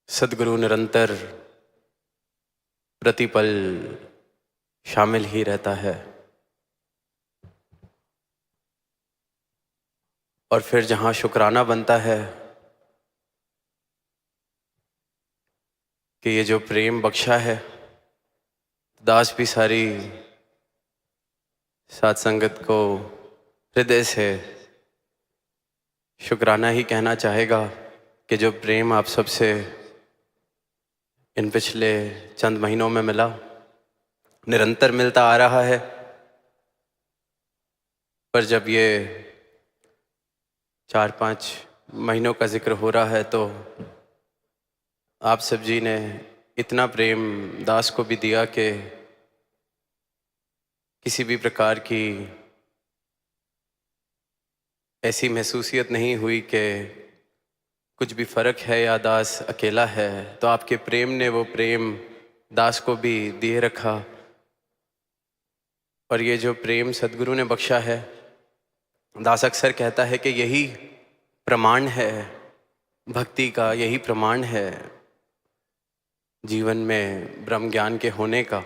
सद्गुरु निरंतर प्रतिपल शामिल ही रहता है। और फिर जहाँ शुक्राना बनता है कि ये जो प्रेम बख्शा है, दास भी सारी साथ संगत को हृदय से शुक्राना ही कहना चाहेगा कि जो प्रेम आप सबसे इन पिछले चंद महीनों में मिला, निरंतर मिलता आ रहा है। पर जब ये 4-5 महीनों का जिक्र हो रहा है तो आप सब जी ने इतना प्रेम दास को भी दिया कि किसी भी प्रकार की ऐसी महसूसियत नहीं हुई कि कुछ भी फर्क है या दास अकेला है। तो आपके प्रेम ने वो प्रेम दास को भी दिए रखा। और ये जो प्रेम सद्गुरु ने बख्शा है, दास अक्सर कहता है कि यही प्रमाण है भक्ति का, यही प्रमाण है जीवन में ब्रह्म ज्ञान के होने का।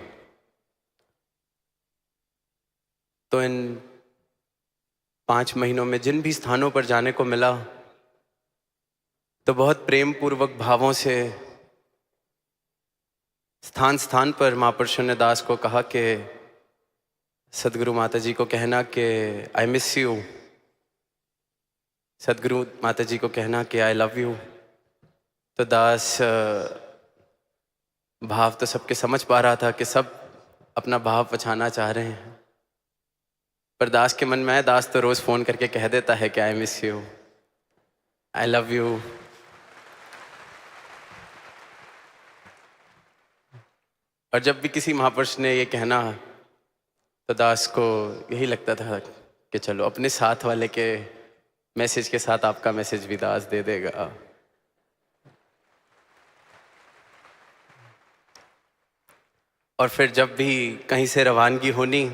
तो इन 5 महीनों में जिन भी स्थानों पर जाने को मिला तो बहुत प्रेम पूर्वक भावों से स्थान स्थान पर महापुरुषों ने दास को कहा कि सदगुरु माता जी को कहना कि आई मिस यू, सदगुरु माता जी को कहना कि आई लव यू। तो दास भाव तो सबके समझ पा रहा था कि सब अपना भाव पछाना चाह रहे हैं, पर दास के मन में है, दास तो रोज फोन करके कह देता है कि I miss you, I love you. और जब भी किसी महापुरुष ने ये कहना तो दास को यही लगता था कि चलो अपने साथ वाले के मैसेज के साथ आपका मैसेज भी दास दे देगा। और फिर जब भी कहीं से रवानगी होनी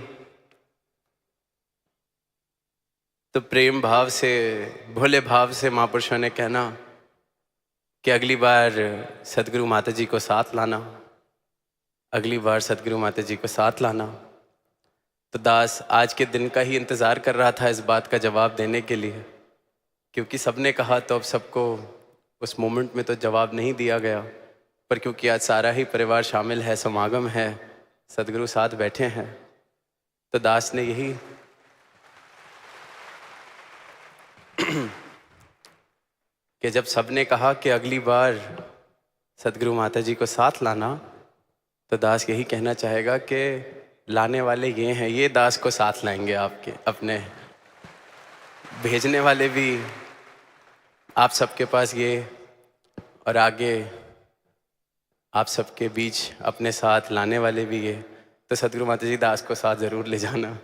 तो प्रेम भाव से, भोले भाव से महापुरुषों ने कहना कि अगली बार सदगुरु माता जी को साथ लाना, अगली बार सदगुरु माता जी को साथ लाना। तो दास आज के दिन का ही इंतज़ार कर रहा था इस बात का जवाब देने के लिए, क्योंकि सबने कहा तो अब सबको उस मोमेंट में तो जवाब नहीं दिया गया। पर क्योंकि आज सारा ही परिवार शामिल है, समागम है, सदगुरु साथ बैठे हैं, तो दास ने यही कि जब सबने कहा कि अगली बार सदगुरु माता जी को साथ लाना, तो दास यही कहना चाहेगा कि लाने वाले ये हैं, ये दास को साथ लाएंगे आपके अपने, भेजने वाले भी आप सबके पास ये, और आगे आप सबके बीच अपने साथ लाने वाले भी ये। तो सदगुरु माता जी दास को साथ जरूर ले जाना।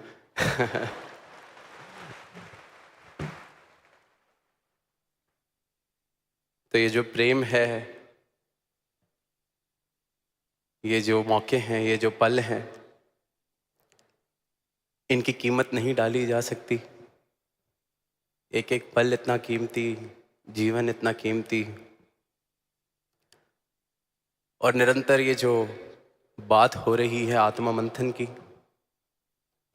तो ये जो प्रेम है, ये जो मौके हैं, ये जो पल हैं, इनकी कीमत नहीं डाली जा सकती। एक एक पल इतना कीमती, जीवन इतना कीमती। और निरंतर ये जो बात हो रही है आत्मा मंथन की,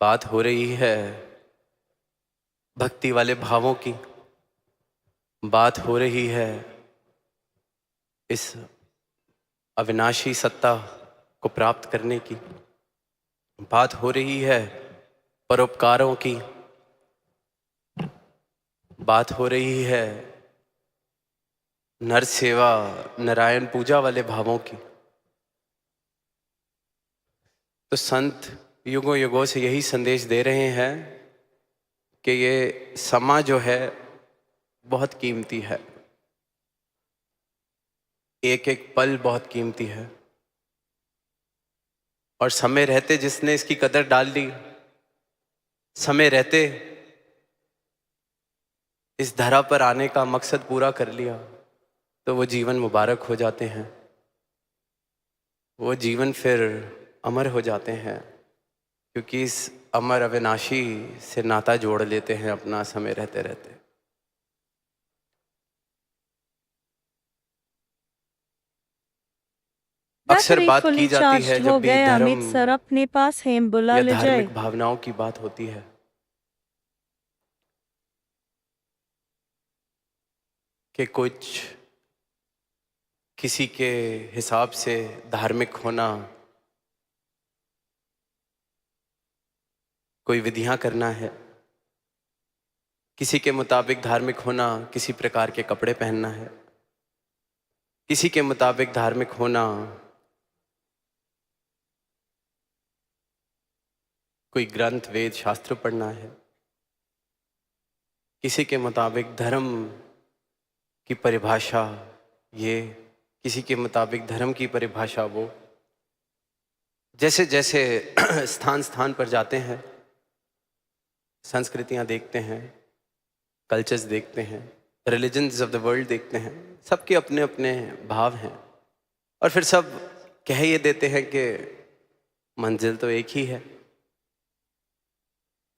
बात हो रही है भक्ति वाले भावों की, बात हो रही है इस अविनाशी सत्ता को प्राप्त करने की, बात हो रही है परोपकारों की, बात हो रही है नर सेवा नारायण पूजा वाले भावों की। तो संत युगों युगों से यही संदेश दे रहे हैं कि ये समा जो है बहुत कीमती है, एक एक पल बहुत कीमती है। और समय रहते जिसने इसकी कदर डाल ली, समय रहते इस धरा पर आने का मकसद पूरा कर लिया, तो वो जीवन मुबारक हो जाते हैं, वो जीवन फिर अमर हो जाते हैं, क्योंकि इस अमर अविनाशी से नाता जोड़ लेते हैं अपना समय रहते रहते। अक्सर बैटरी बात फुली की जाती है चार्ज जब हो भी गए। धर्म अमित सर अपने पास है, बुला या ले जाए। धार्मिक भावनाओं की बात होती है कि कुछ किसी के हिसाब से धार्मिक होना, कोई विधियां करना है, किसी के मुताबिक धार्मिक होना किसी प्रकार के कपड़े पहनना है, किसी के मुताबिक धार्मिक होना कोई ग्रंथ वेद शास्त्र पढ़ना है, किसी के मुताबिक धर्म की परिभाषा ये, किसी के मुताबिक धर्म की परिभाषा वो। जैसे जैसे स्थान स्थान पर जाते हैं, संस्कृतियां देखते हैं, कल्चर्स देखते हैं, रिलीजन्स ऑफ द वर्ल्ड देखते हैं, सबके अपने अपने भाव हैं और फिर सब कह ये देते हैं कि मंजिल तो एक ही है,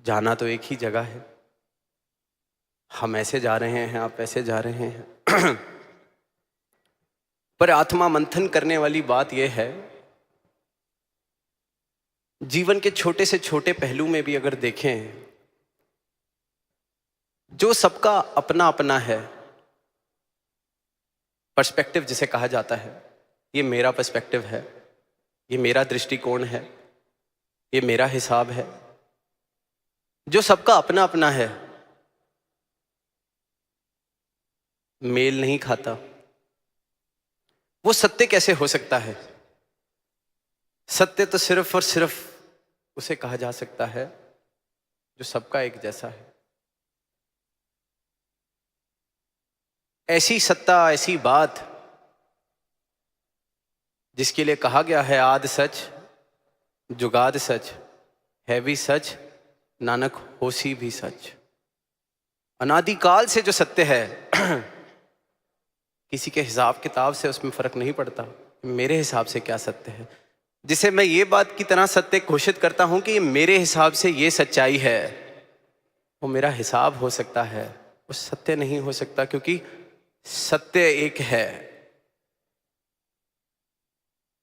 जाना तो एक ही जगह है, हम ऐसे जा रहे हैं, आप ऐसे जा रहे हैं। पर आत्मा मंथन करने वाली बात यह है, जीवन के छोटे से छोटे पहलू में भी अगर देखें, जो सबका अपना अपना है, पर्सपेक्टिव जिसे कहा जाता है, ये मेरा पर्सपेक्टिव है, ये मेरा दृष्टिकोण है, ये मेरा हिसाब है, जो सबका अपना अपना है, मेल नहीं खाता, वो सत्य कैसे हो सकता है? सत्य तो सिर्फ और सिर्फ उसे कहा जा सकता है जो सबका एक जैसा है। ऐसी सत्ता, ऐसी बात जिसके लिए कहा गया है आद सच जुगाद सच, है भी सच नानक होसी भी सच। अनादिकाल से जो सत्य है, किसी के हिसाब किताब से उसमें फर्क नहीं पड़ता, मेरे हिसाब से क्या सत्य है, जिसे मैं ये बात की तरह सत्य घोषित करता हूं कि मेरे हिसाब से ये सच्चाई है, वो मेरा हिसाब हो सकता है, वो सत्य नहीं हो सकता, क्योंकि सत्य एक है।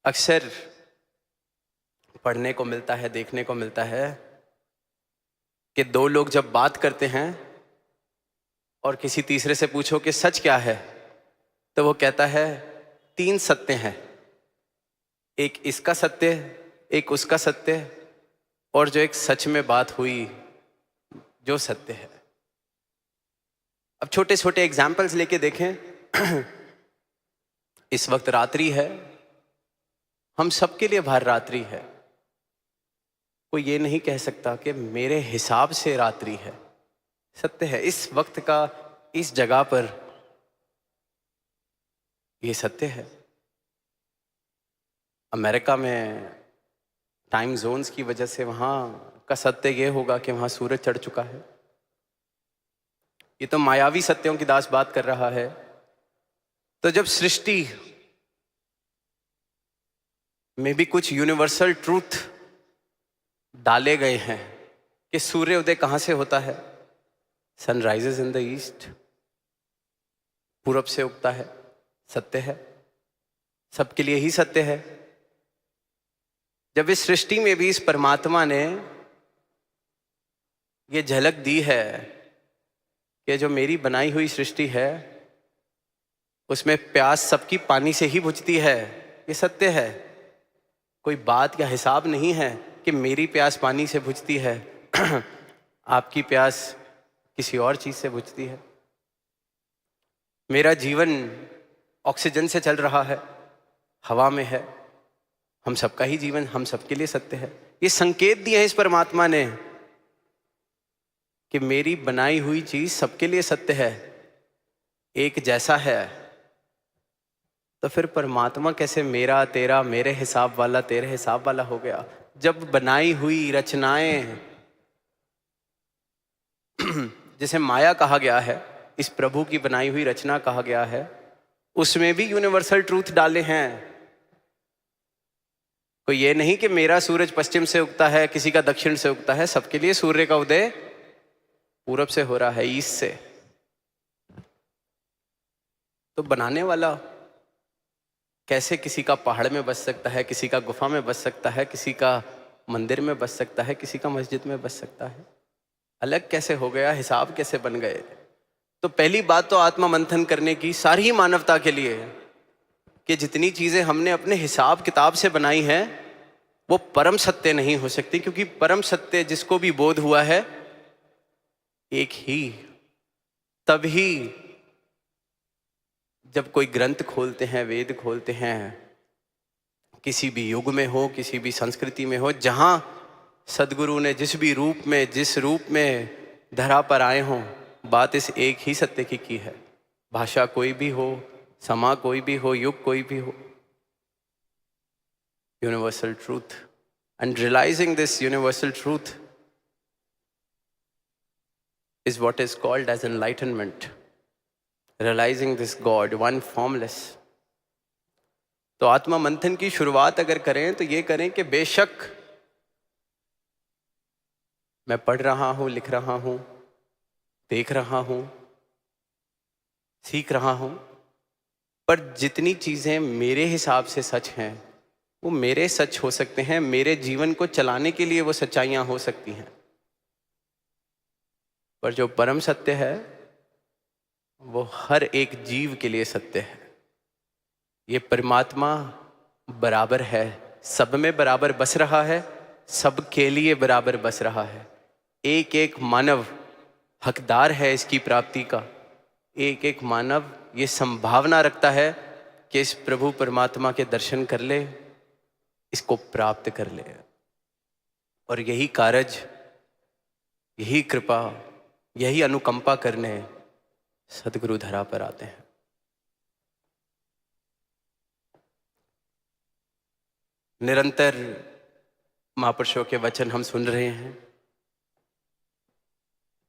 अक्सर पढ़ने को मिलता है, देखने को मिलता है कि दो लोग जब बात करते हैं और किसी तीसरे से पूछो कि सच क्या है, तो वो कहता है तीन सत्य हैं, एक इसका सत्य, एक उसका सत्य, और जो एक सच में बात हुई जो सत्य है। अब छोटे छोटे एग्जाम्पल्स लेके देखें। इस वक्त रात्रि है, हम सबके लिए बाहर रात्रि है, कोई ये नहीं कह सकता कि मेरे हिसाब से रात्रि है। सत्य है, इस वक्त का इस जगह पर ये सत्य है। अमेरिका में टाइम जोन्स की वजह से वहां का सत्य ये होगा कि वहां सूरज चढ़ चुका है। ये तो मायावी सत्यों की दास बात कर रहा है। तो जब सृष्टि में भी कुछ यूनिवर्सल ट्रूथ डाले गए हैं कि सूर्य उदय कहां से होता है, sun rises in the east, पूरब से उगता है, सत्य है, सबके लिए ही सत्य है। जब इस सृष्टि में भी इस परमात्मा ने ये झलक दी है कि जो मेरी बनाई हुई सृष्टि है उसमें प्यास सबकी पानी से ही बुझती है, ये सत्य है। कोई बात या हिसाब नहीं है कि मेरी प्यास पानी से बुझती है, आपकी प्यास किसी और चीज से बुझती है। मेरा जीवन ऑक्सीजन से चल रहा है, हवा में है, हम सबका ही जीवन हम सबके लिए सत्य है। ये संकेत दिए हैं इस परमात्मा ने कि मेरी बनाई हुई चीज सबके लिए सत्य है, एक जैसा है। तो फिर परमात्मा कैसे मेरा तेरा, मेरे हिसाब वाला तेरे हिसाब वाला हो गया? जब बनाई हुई रचनाएं जिसे माया कहा गया है, इस प्रभु की बनाई हुई रचना कहा गया है, उसमें भी यूनिवर्सल ट्रूथ डाले हैं। कोई ये नहीं कि मेरा सूरज पश्चिम से उगता है, किसी का दक्षिण से उगता है, सबके लिए सूर्य का उदय पूरब से हो रहा है, ईस्ट से। तो बनाने वाला कैसे किसी का पहाड़ में बस सकता है, किसी का गुफा में बस सकता है, किसी का मंदिर में बस सकता है, किसी का मस्जिद में बस सकता है, अलग कैसे हो गया, हिसाब कैसे बन गए। तो पहली बात तो आत्मा मंथन करने की सारी ही मानवता के लिए है कि जितनी चीजें हमने अपने हिसाब किताब से बनाई हैं वो परम सत्य नहीं हो सकती, क्योंकि परम सत्य जिसको भी बोध हुआ है एक ही तभी जब कोई ग्रंथ खोलते हैं, वेद खोलते हैं, किसी भी युग में हो, किसी भी संस्कृति में हो, जहां सदगुरु ने जिस भी रूप में, जिस रूप में धरा पर आए हों, बात इस एक ही सत्य की है। भाषा कोई भी हो, समा कोई भी हो, युग कोई भी हो, universal truth. And realising this universal truth is what is called as enlightenment. Realizing this God, one formless. तो आत्मा मंथन की शुरुआत अगर करें तो ये करें कि बेशक मैं पढ़ रहा हूं, लिख रहा हूं, देख रहा हूं, सीख रहा हूं, पर जितनी चीजें मेरे हिसाब से सच हैं वो मेरे सच हो सकते हैं, मेरे जीवन को चलाने के लिए वो सच्चाइयां हो सकती हैं, पर जो परम सत्य है वो हर एक जीव के लिए सत्य है। ये परमात्मा बराबर है, सब में बराबर बस रहा है, सबके लिए बराबर बस रहा है। एक एक मानव हकदार है इसकी प्राप्ति का। एक एक मानव ये संभावना रखता है कि इस प्रभु परमात्मा के दर्शन कर ले, इसको प्राप्त कर ले। और यही कारज, यही कृपा, यही अनुकंपा करने सदगुरु धरा पर आते हैं। निरंतर महापुरुषों के वचन हम सुन रहे हैं,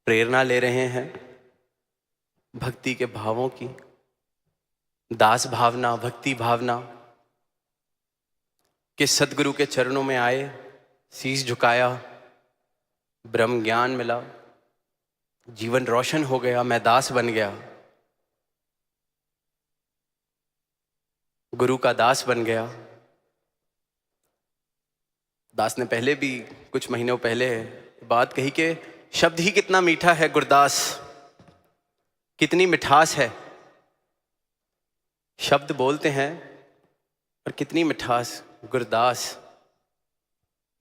प्रेरणा ले रहे हैं भक्ति के भावों की, दास भावना, भक्ति भावना कि सदगुरु के चरणों में आए, शीश झुकाया, ब्रह्म ज्ञान मिला, जीवन रोशन हो गया, मैं दास बन गया, गुरु का दास बन गया। दास ने पहले भी कुछ महीनों पहले बात कही कि शब्द ही कितना मीठा है गुरदास, कितनी मिठास है। शब्द बोलते हैं और कितनी मिठास गुरदास।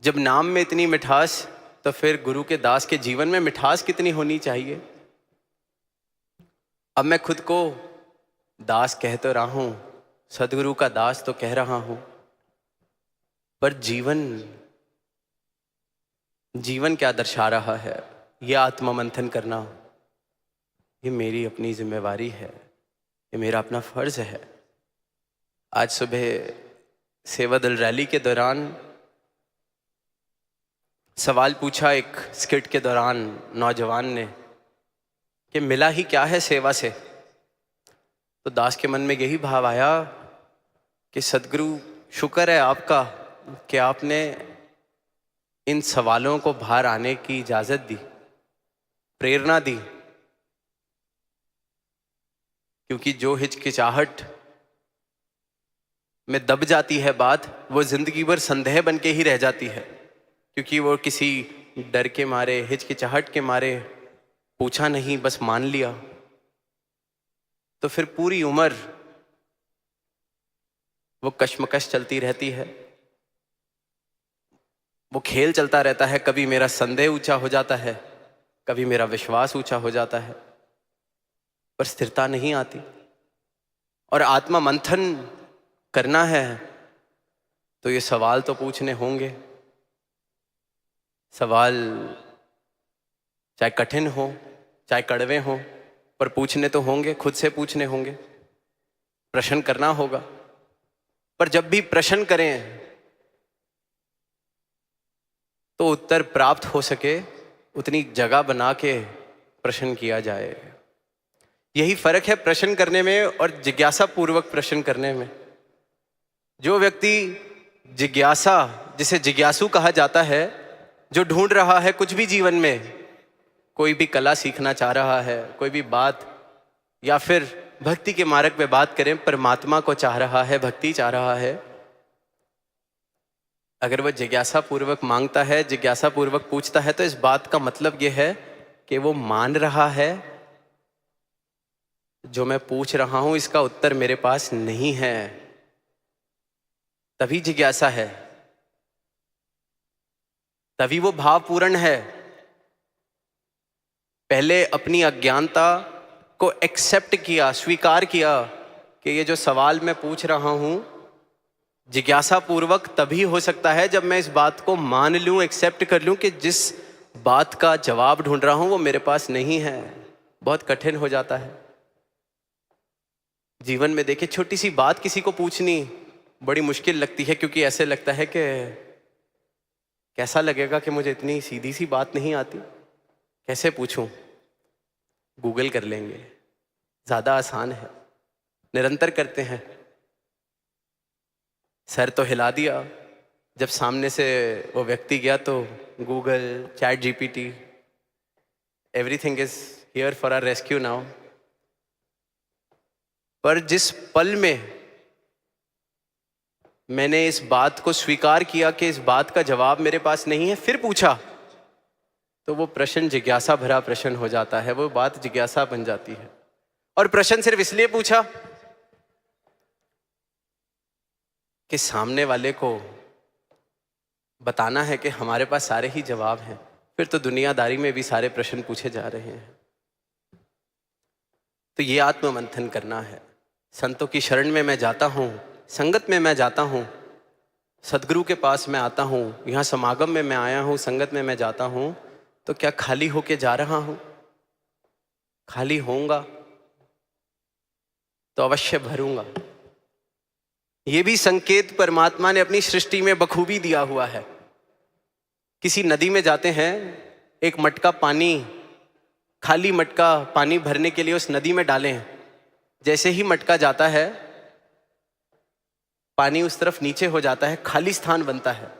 जब नाम में इतनी मिठास तो फिर गुरु के दास के जीवन में मिठास कितनी होनी चाहिए। अब मैं खुद को दास कह तो रहा हूं, सदगुरु का दास तो कह रहा हूं, पर जीवन क्या दर्शा रहा है, यह आत्मा मंथन करना, ये मेरी अपनी जिम्मेवारी है, ये मेरा अपना फर्ज है। आज सुबह सेवा दल रैली के दौरान सवाल पूछा एक स्किट के दौरान नौजवान ने कि मिला ही क्या है सेवा से। तो दास के मन में यही भाव आया कि सदगुरु शुक्र है आपका कि आपने इन सवालों को बाहर आने की इजाजत दी, प्रेरणा दी, क्योंकि जो हिचकिचाहट में दब जाती है बात, वो जिंदगी भर संदेह बन के ही रह जाती है, क्योंकि वो किसी डर के मारे, हिचकिचाहट के मारे पूछा नहीं, बस मान लिया, तो फिर पूरी उम्र वो कश्मकश चलती रहती है, वो खेल चलता रहता है। कभी मेरा संदेह ऊंचा हो जाता है, कभी मेरा विश्वास ऊंचा हो जाता है, पर स्थिरता नहीं आती। और आत्मा मंथन करना है तो ये सवाल तो पूछने होंगे। सवाल चाहे कठिन हो, चाहे कड़वे हो, पर पूछने तो होंगे, खुद से पूछने होंगे, प्रश्न करना होगा। पर जब भी प्रश्न करें तो उत्तर प्राप्त हो सके उतनी जगह बना के प्रश्न किया जाए। यही फर्क है प्रश्न करने में और जिज्ञासा पूर्वक प्रश्न करने में। जो व्यक्ति जिज्ञासा, जिसे जिज्ञासु कहा जाता है, जो ढूंढ रहा है कुछ भी जीवन में, कोई भी कला सीखना चाह रहा है, कोई भी बात, या फिर भक्ति के मार्ग पे बात करें, परमात्मा को चाह रहा है, भक्ति चाह रहा है, अगर वो जिज्ञासा पूर्वक मांगता है, जिज्ञासा पूर्वक पूछता है, तो इस बात का मतलब ये है कि वो मान रहा है जो मैं पूछ रहा हूं इसका उत्तर मेरे पास नहीं है, तभी जिज्ञासा है, तभी वो भावपूर्ण है। पहले अपनी अज्ञानता को एक्सेप्ट किया, स्वीकार किया कि ये जो सवाल मैं पूछ रहा हूं जिज्ञासा पूर्वक तभी हो सकता है जब मैं इस बात को मान लूं, एक्सेप्ट कर लूं कि जिस बात का जवाब ढूंढ रहा हूं वो मेरे पास नहीं है। बहुत कठिन हो जाता है जीवन में। देखिए, छोटी सी बात किसी को पूछनी बड़ी मुश्किल लगती है, क्योंकि ऐसे लगता है कि कैसा लगेगा कि मुझे इतनी सीधी सी बात नहीं आती, कैसे पूछूं। गूगल कर लेंगे, ज़्यादा आसान है, निरंतर करते हैं। सर तो हिला दिया, जब सामने से वो व्यक्ति गया तो Google, chat GPT, everything is here for our rescue now. पर जिस पल में मैंने इस बात को स्वीकार किया कि इस बात का जवाब मेरे पास नहीं है, फिर पूछा, तो वो प्रश्न जिज्ञासा भरा प्रश्न हो जाता है, वो बात जिज्ञासा बन जाती है। और प्रश्न सिर्फ इसलिए पूछा कि सामने वाले को बताना है कि हमारे पास सारे ही जवाब हैं, फिर तो दुनियादारी में भी सारे प्रश्न पूछे जा रहे हैं। तो ये आत्ममंथन करना है। संतों की शरण में मैं जाता हूँ, संगत में मैं जाता हूँ, सदगुरु के पास मैं आता हूँ, यहाँ समागम में मैं आया हूँ, संगत में मैं जाता हूँ, तो क्या खाली होके जा रहा हूँ? खाली होऊंगा तो अवश्य भरूंगा। ये भी संकेत परमात्मा ने अपनी सृष्टि में बखूबी दिया हुआ है। किसी नदी में जाते हैं, एक मटका पानी, खाली मटका पानी भरने के लिए उस नदी में डालें, जैसे ही मटका जाता है पानी उस तरफ नीचे हो जाता है, खाली स्थान बनता है,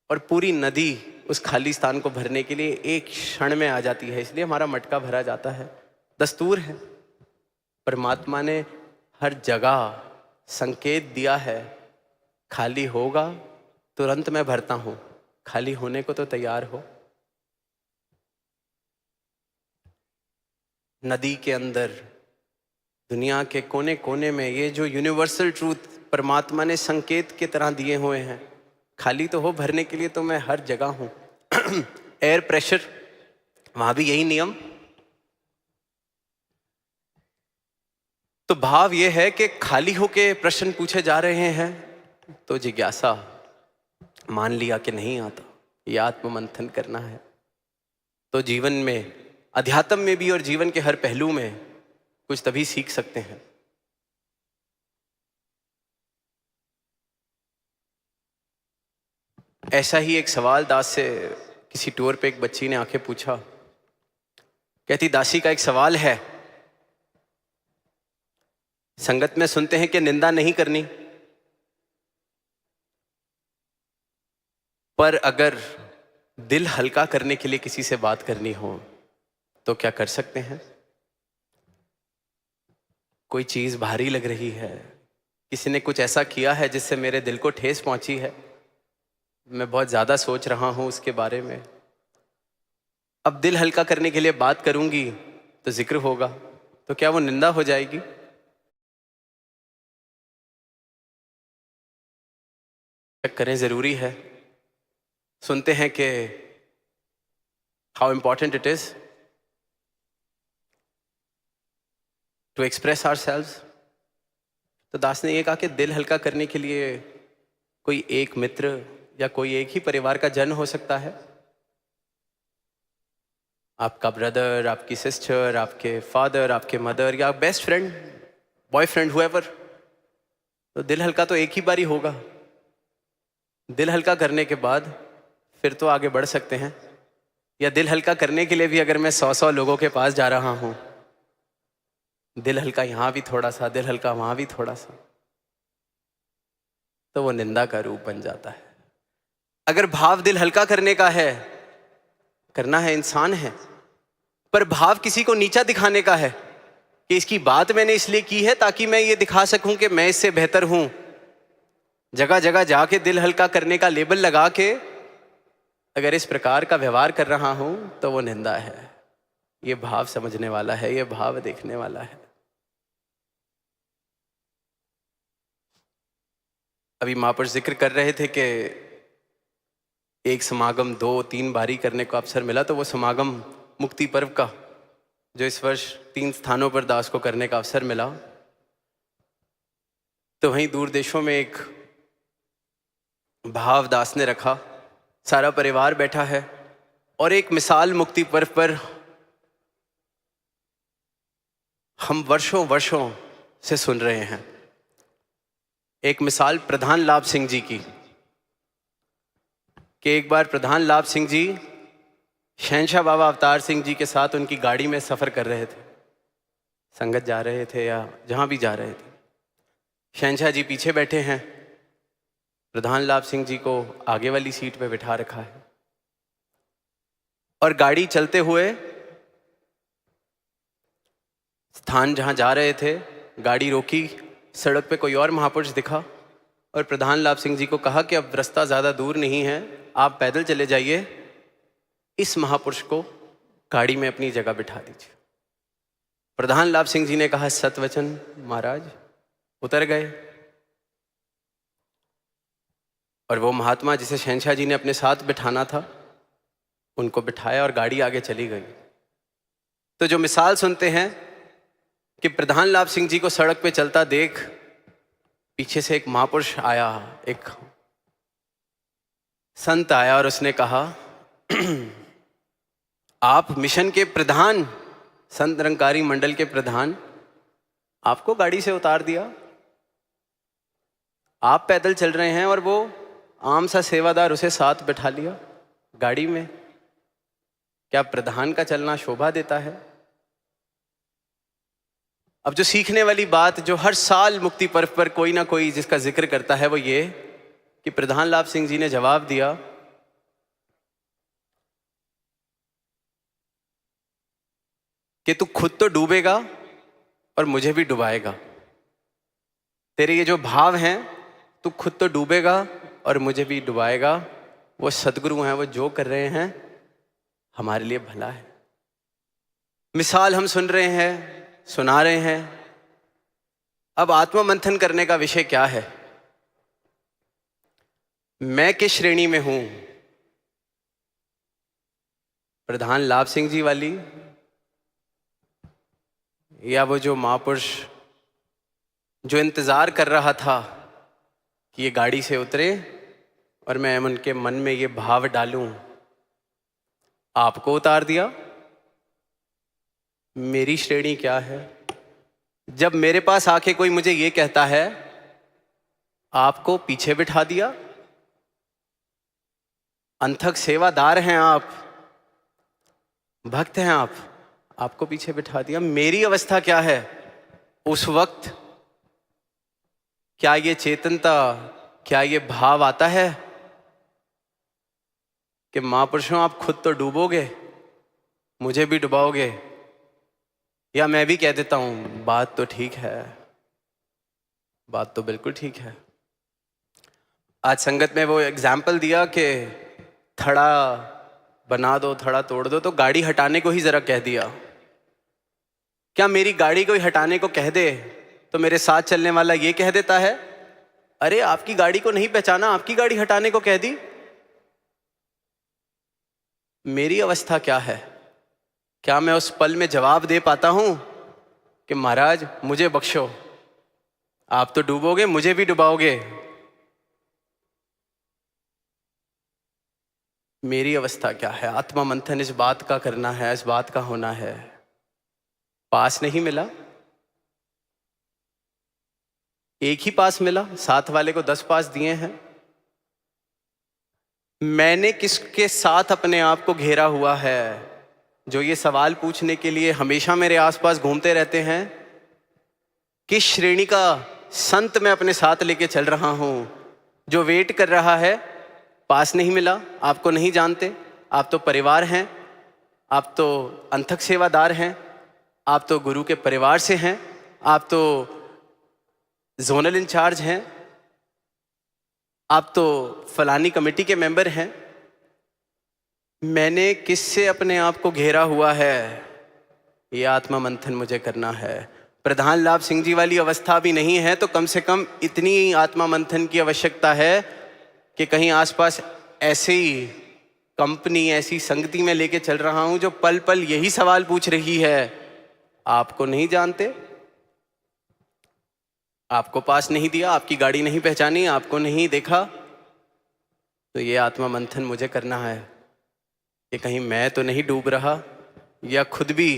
और पूरी नदी उस खाली स्थान को भरने के लिए एक क्षण में आ जाती है, इसलिए हमारा मटका भरा जाता है। दस्तूर है। परमात्मा ने हर जगह संकेत दिया है, खाली होगा तुरंत मैं भरता हूं, खाली होने को तो तैयार हो। नदी के अंदर, दुनिया के कोने कोने में ये जो यूनिवर्सल ट्रूथ परमात्मा ने संकेत के तरह दिए हुए हैं, खाली तो हो, भरने के लिए तो मैं हर जगह हूं। एयर प्रेशर, वहां भी यही नियम। तो भाव ये है कि खाली होके प्रश्न पूछे जा रहे हैं, तो जिज्ञासा मान लिया कि नहीं आता, ये आत्ममंथन करना है। तो जीवन में, अध्यात्म में भी और जीवन के हर पहलू में कुछ तभी सीख सकते हैं। ऐसा ही एक सवाल दास से किसी टूर पे एक बच्ची ने आके पूछा, कहती, दासी का एक सवाल है, संगत में सुनते हैं कि निंदा नहीं करनी, पर अगर दिल हल्का करने के लिए किसी से बात करनी हो तो क्या कर सकते हैं? कोई चीज भारी लग रही है, किसी ने कुछ ऐसा किया है जिससे मेरे दिल को ठेस पहुंची है, मैं बहुत ज्यादा सोच रहा हूं उसके बारे में, अब दिल हल्का करने के लिए बात करूंगी तो जिक्र होगा, तो क्या वो निंदा हो जाएगी? करें, जरूरी है। सुनते हैं कि how important it is to express ourselves. तो दास ने ये कहा कि दिल हल्का करने के लिए कोई एक मित्र या कोई एक ही परिवार का जन हो सकता है। आपका ब्रदर, आपकी सिस्टर, आपके फादर, आपके मदर, या बेस्ट फ्रेंड, बॉयफ्रेंड, हुएवर। तो दिल हल्का तो एक ही बार ही होगा। दिल हल्का करने के बाद फिर तो आगे बढ़ सकते हैं। या दिल हल्का करने के लिए भी अगर मैं 100 लोगों के पास जा रहा हूं, दिल हल्का यहाँ भी थोड़ा सा, दिल हल्का वहां भी थोड़ा सा, तो वो निंदा का रूप बन जाता है। अगर भाव दिल हल्का करने का है, करना है, इंसान है, पर भाव किसी को नीचा दिखाने का है, कि इसकी बात मैंने इसलिए की है ताकि मैं ये दिखा सकूं कि मैं इससे बेहतर हूं। जगह जगह जाके दिल हल्का करने का लेबल लगा के अगर इस प्रकार का व्यवहार कर रहा हूं तो वो निंदा है। ये भाव समझने वाला है, ये भाव देखने वाला है। अभी महापुरुष जिक्र कर रहे थे कि एक समागम 2-3 बारी करने को अवसर मिला, तो वो समागम मुक्ति पर्व का जो इस वर्ष 3 स्थानों पर दास को करने का अवसर मिला, तो वहीं दूर देशों में एक भाव दास ने रखा, सारा परिवार बैठा है और एक मिसाल मुक्ति पर्व पर हम वर्षों वर्षों से सुन रहे हैं। एक मिसाल प्रधान लाभ सिंह जी की, कि एक बार प्रधान लाभ सिंह जी शहंशाह बाबा अवतार सिंह जी के साथ उनकी गाड़ी में सफ़र कर रहे थे, संगत जा रहे थे या जहाँ भी जा रहे थे। शहंशाह जी पीछे बैठे हैं, प्रधान लाभ सिंह जी को आगे वाली सीट पे बिठा रखा है और गाड़ी चलते हुए स्थान जहाँ जा रहे थे गाड़ी रोकी, सड़क पे कोई और महापुरुष दिखा और प्रधान लाभ सिंह जी को कहा कि अब रास्ता ज़्यादा दूर नहीं है, आप पैदल चले जाइए, इस महापुरुष को गाड़ी में अपनी जगह बिठा दीजिए। प्रधान लाभ सिंह जी ने कहा सतवचन महाराज, उतर गए और वो महात्मा जिसे शहंशाह जी ने अपने साथ बिठाना था उनको बिठाया और गाड़ी आगे चली गई। तो जो मिसाल सुनते हैं कि प्रधान लाभ सिंह जी को सड़क पे चलता देख पीछे से एक महापुरुष आया, एक संत आया और उसने कहा आप मिशन के प्रधान, संत निरंकारी मंडल के प्रधान, आपको गाड़ी से उतार दिया, आप पैदल चल रहे हैं और वो आम सा सेवादार उसे साथ बैठा लिया गाड़ी में। क्या प्रधान का चलना शोभा देता है? अब जो सीखने वाली बात जो हर साल मुक्ति पर्व पर कोई ना कोई जिसका जिक्र करता है वो ये कि प्रधान लाभ सिंह जी ने जवाब दिया कि तू खुद तो डूबेगा और मुझे भी डुबाएगा। तेरे ये जो भाव हैं, तू खुद तो डूबेगा और मुझे भी डुबाएगा। वो सदगुरु हैं, वो जो कर रहे हैं हमारे लिए भला है। मिसाल हम सुन रहे हैं, सुना रहे हैं। अब आत्ममंथन करने का विषय क्या है? मैं किस श्रेणी में हूं? प्रधान लाभ सिंह जी वाली, या वो जो महापुरुष जो इंतजार कर रहा था कि ये गाड़ी से उतरे और मैं उनके मन में ये भाव डालूं, आपको उतार दिया? मेरी श्रेणी क्या है? जब मेरे पास आके कोई मुझे ये कहता है आपको पीछे बिठा दिया, अंथक सेवादार हैं आप, भक्त हैं आप, आपको पीछे बिठा दिया, मेरी अवस्था क्या है उस वक्त? क्या ये चेतनता, क्या ये भाव आता है कि महापुरुषों आप खुद तो डूबोगे, मुझे भी डुबाओगे? या मैं भी कह देता हूं बात तो ठीक है, बात तो बिल्कुल ठीक है। आज संगत में वो एग्जाम्पल दिया कि थड़ा बना दो, थड़ा तोड़ दो, तो गाड़ी हटाने को ही जरा कह दिया। क्या मेरी गाड़ी को ही हटाने को कह दे तो मेरे साथ चलने वाला ये कह देता है अरे आपकी गाड़ी को नहीं पहचाना, आपकी गाड़ी हटाने को कह दी? मेरी अवस्था क्या है? क्या मैं उस पल में जवाब दे पाता हूं कि महाराज मुझे बख्शो, आप तो डूबोगे, मुझे भी डुबाओगे? मेरी अवस्था क्या है? आत्मा मंथन इस बात का करना है, इस बात का होना है। पास नहीं मिला, एक ही पास मिला, साथ वाले को 10 पास दिए हैं। मैंने किसके साथ अपने आप को घेरा हुआ है? जो ये सवाल पूछने के लिए हमेशा मेरे आसपास घूमते रहते हैं, किस श्रेणी का संत मैं अपने साथ लेके चल रहा हूं? जो वेट कर रहा है, पास नहीं मिला, आपको नहीं जानते, आप तो परिवार हैं, आप तो अंथक सेवादार हैं, आप तो गुरु के परिवार से हैं, आप तो जोनल इंचार्ज हैं, आप तो फलानी कमेटी के मेंबर हैं। मैंने किससे अपने आप को घेरा हुआ है, ये आत्मा मंथन मुझे करना है। प्रधान लाभ सिंह जी वाली अवस्था भी नहीं है तो कम से कम इतनी आत्मा मंथन की आवश्यकता है कि कहीं आसपास ऐसे ही कंपनी, ऐसी संगति में लेके चल रहा हूं जो पल पल यही सवाल पूछ रही है, आपको नहीं जानते, आपको पास नहीं दिया, आपकी गाड़ी नहीं पहचानी, आपको नहीं देखा। तो ये आत्मा मंथन मुझे करना है कि कहीं मैं तो नहीं डूब रहा, या खुद भी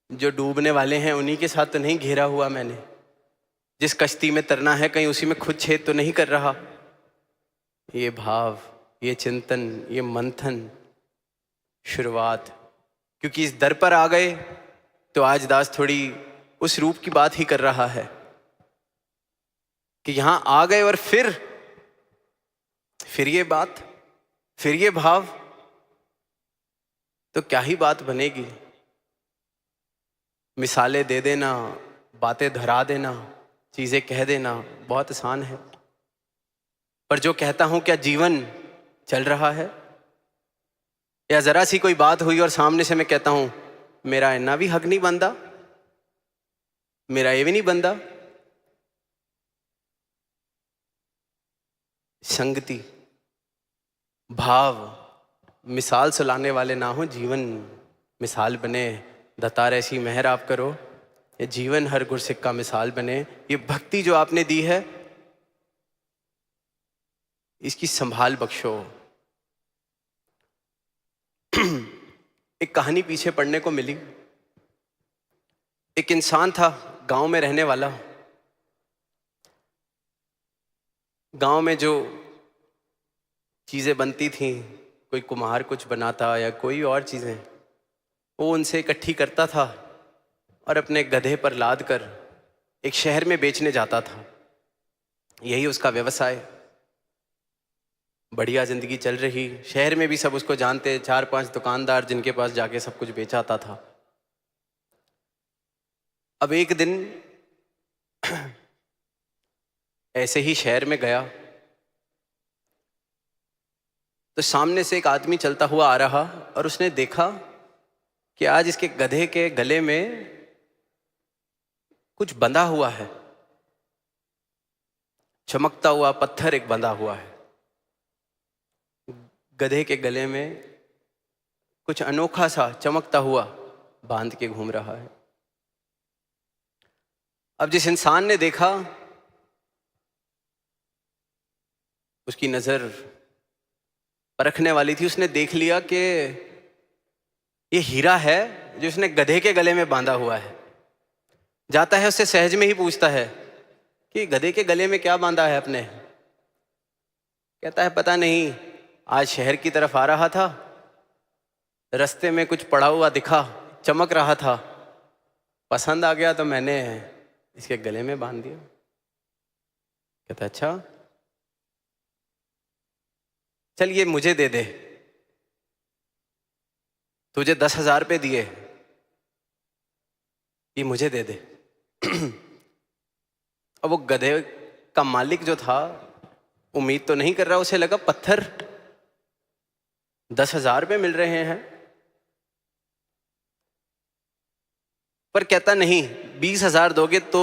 जो डूबने वाले हैं उन्हीं के साथ तो नहीं घेरा हुआ मैंने। जिस कश्ती में तरना है कहीं उसी में खुद छेद तो नहीं कर रहा। ये भाव, ये चिंतन, ये मंथन शुरुआत, क्योंकि इस दर पर आ गए तो आज दास थोड़ी उस रूप की बात ही कर रहा है कि यहां आ गए और फिर ये बात, फिर ये भाव, तो क्या ही बात बनेगी। मिसालें दे देना, बातें धरा देना, चीजें कह देना बहुत आसान है, पर जो कहता हूं क्या जीवन चल रहा है? या जरा सी कोई बात हुई और सामने से मैं कहता हूं मेरा इन्ना भी हक नहीं बनता, मेरा ये भी नहीं बनता। संगति, भाव मिसाल सुलाने वाले ना हो, जीवन मिसाल बने। दतार ऐसी मेहर आप करो, ये जीवन हर गुरसिक का मिसाल बने। ये भक्ति जो आपने दी है इसकी संभाल बख्शो। एक कहानी पीछे पढ़ने को मिली। एक इंसान था गांव में रहने वाला। गांव में जो चीजें बनती थीं, कोई कुम्हार कुछ बनाता या कोई और चीजें, वो उनसे इकट्ठी करता था और अपने गधे पर लाद कर एक शहर में बेचने जाता था। यही उसका व्यवसाय। बढ़िया जिंदगी चल रही, शहर में भी सब उसको जानते, 4-5 दुकानदार जिनके पास जाके सब कुछ बेचाता था। अब एक दिन ऐसे ही शहर में गया तो सामने से एक आदमी चलता हुआ आ रहा और उसने देखा कि आज इसके गधे के गले में कुछ बंधा हुआ है, चमकता हुआ पत्थर एक बंधा हुआ है। गधे के गले में कुछ अनोखा सा चमकता हुआ बांध के घूम रहा है। अब जिस इंसान ने देखा उसकी नजर परखने वाली थी, उसने देख लिया कि ये हीरा है जो उसने गधे के गले में बांधा हुआ है। जाता है उससे सहज में ही पूछता है कि गधे के गले में क्या बांधा है अपने? कहता है पता नहीं, आज शहर की तरफ आ रहा था, रास्ते में कुछ पड़ा हुआ दिखा, चमक रहा था, पसंद आ गया तो मैंने इसके गले में बांध दिया। कहता अच्छा, चल ये मुझे दे दे, तुझे 10,000 रुपये दिए, ये मुझे दे दे। अब वो गधे का मालिक जो था उम्मीद तो नहीं कर रहा, उसे लगा पत्थर 10,000 रुपये मिल रहे हैं, पर कहता नहीं, 20,000 दोगे तो